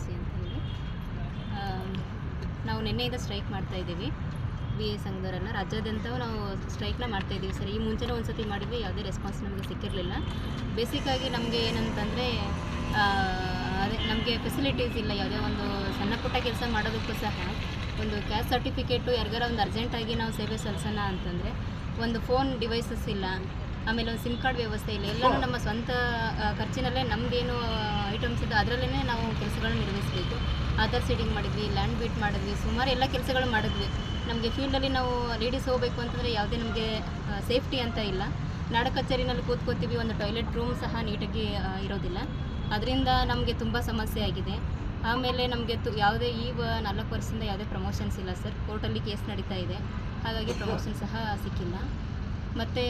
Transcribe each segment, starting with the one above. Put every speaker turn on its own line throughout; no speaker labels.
ಪ್ರಿಯದರ್ಶಿ ಅಂತ ಹೇಳಿ. ನಾವು ನಿನ್ನೆಯಿಂದ ಸ್ಟ್ರೈಕ್ ಮಾಡ್ತಾಯಿದ್ದೀವಿ. ಬಿ ಎ ಸಂಘದವರೆಲ್ಲ ರಾಜ್ಯಾದ್ಯಂತ ನಾವು ಸ್ಟ್ರೈಕ್ನ ಮಾಡ್ತಾಯಿದ್ದೀವಿ ಸರ್. ಈ ಮುಂಚೆನೇ ಒಂದು ಸತಿ ಮಾಡಿದ್ವಿ, ಯಾವುದೇ ರೆಸ್ಪಾನ್ಸ್ ನಮಗೆ ಸಿಕ್ಕಿರಲಿಲ್ಲ. ಬೇಸಿಕ್ಕಾಗಿ ನಮಗೆ ಏನಂತಂದರೆ ಅದೇ ನಮಗೆ ಫೆಸಿಲಿಟೀಸ್ ಇಲ್ಲ. ಯಾವುದೇ ಒಂದು ಸಣ್ಣ ಪುಟ್ಟ ಕೆಲಸ ಮಾಡೋದಕ್ಕೂ ಸಹ ಒಂದು ಕ್ಯಾಸ್ಟ್ ಸರ್ಟಿಫಿಕೇಟು ಯಾರಿಗಾರ ಒಂದು ಅರ್ಜೆಂಟಾಗಿ ನಾವು ಸೇವೆ ಸಲ್ಲಿಸೋಣ ಅಂತಂದರೆ ಒಂದು ಫೋನ್ ಡಿವೈಸಸ್ ಇಲ್ಲ, ಆಮೇಲೆ ಒಂದು ಸಿಮ್ ಕಾರ್ಡ್ ವ್ಯವಸ್ಥೆ ಇಲ್ಲ. ಎಲ್ಲನೂ ನಮ್ಮ ಸ್ವಂತ ಖರ್ಚಿನಲ್ಲೇ ನಮ್ಮದೇನು ಐಟಮ್ಸ್ ಇದೆ ಅದರಲ್ಲೇ ನಾವು ಕೆಲಸಗಳನ್ನ ನಿರ್ವಹಿಸಬೇಕು. ಆಧಾರ್ ಸೀಡಿಂಗ್ ಮಾಡಿದ್ವಿ, ಲ್ಯಾಂಡ್ ಬೀಟ್ ಮಾಡಿದ್ವಿ, ಸುಮಾರು ಎಲ್ಲ ಕೆಲಸಗಳು ಮಾಡಿದ್ವಿ. ನಮಗೆ ಫೀಲ್ಡಲ್ಲಿ ನಾವು ಲೇಡೀಸ್ ಹೋಗಬೇಕು ಅಂತಂದರೆ ಯಾವುದೇ ನಮಗೆ ಸೇಫ್ಟಿ ಅಂತ ಇಲ್ಲ. ನಾಡ ಕಚೇರಿನಲ್ಲಿ ಕೂತ್ಕೋತೀವಿ, ಒಂದು ಟಾಯ್ಲೆಟ್ ರೂಮ್ ಸಹ ನೀಟಾಗಿ ಇರೋದಿಲ್ಲ. ಅದರಿಂದ ನಮಗೆ ತುಂಬ ಸಮಸ್ಯೆ ಆಗಿದೆ. ಆಮೇಲೆ ನಮಗೆ ಯಾವುದೇ 4 ವರ್ಷದಿಂದ ಯಾವುದೇ ಪ್ರಮೋಷನ್ಸ್ ಇಲ್ಲ ಸರ್. ಕೋರ್ಟಲ್ಲಿ ಕೇಸ್ ನಡೀತಾ ಇದೆ, ಹಾಗಾಗಿ ಪ್ರಮೋಷನ್ ಸಹ ಸಿಕ್ಕಿಲ್ಲ. ಮತ್ತು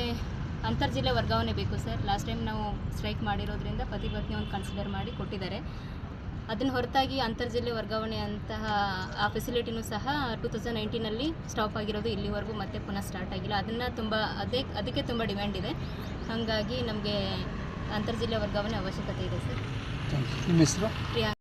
ಅಂತರ್ಜಿಲ್ಲೆ ವರ್ಗಾವಣೆ ಬೇಕು ಸರ್. ಲಾಸ್ಟ್ ಟೈಮ್ ನಾವು ಸ್ಟ್ರೈಕ್ ಮಾಡಿರೋದ್ರಿಂದ ಪತಿ ಪತ್ನಿ ಒಂದು ಕನ್ಸಿಡರ್ ಮಾಡಿ ಕೊಟ್ಟಿದ್ದಾರೆ. ಅದನ್ನು ಹೊರತಾಗಿ ಅಂತರ್ಜಿಲ್ಲೆ ವರ್ಗಾವಣೆ ಅಂತಹ ಆ ಫೆಸಿಲಿಟಿನೂ ಸಹ 2019ನಲ್ಲಿ ಸ್ಟಾಪ್ ಆಗಿರೋದು, ಇಲ್ಲಿವರೆಗೂ ಮತ್ತೆ ಪುನಃ ಸ್ಟಾರ್ಟ್ ಆಗಿಲ್ಲ. ಅದಕ್ಕೆ ತುಂಬ ಡಿಮ್ಯಾಂಡ್ ಇದೆ. ಹಾಗಾಗಿ ನಮಗೆ ಅಂತರ್ಜಿಲ್ಲೆ ವರ್ಗಾವಣೆ ಅವಶ್ಯಕತೆ ಇದೆ ಸರ್.
ನಿಮ್ಮ ಹೆಸರು?
ಪ್ರಿಯಾ.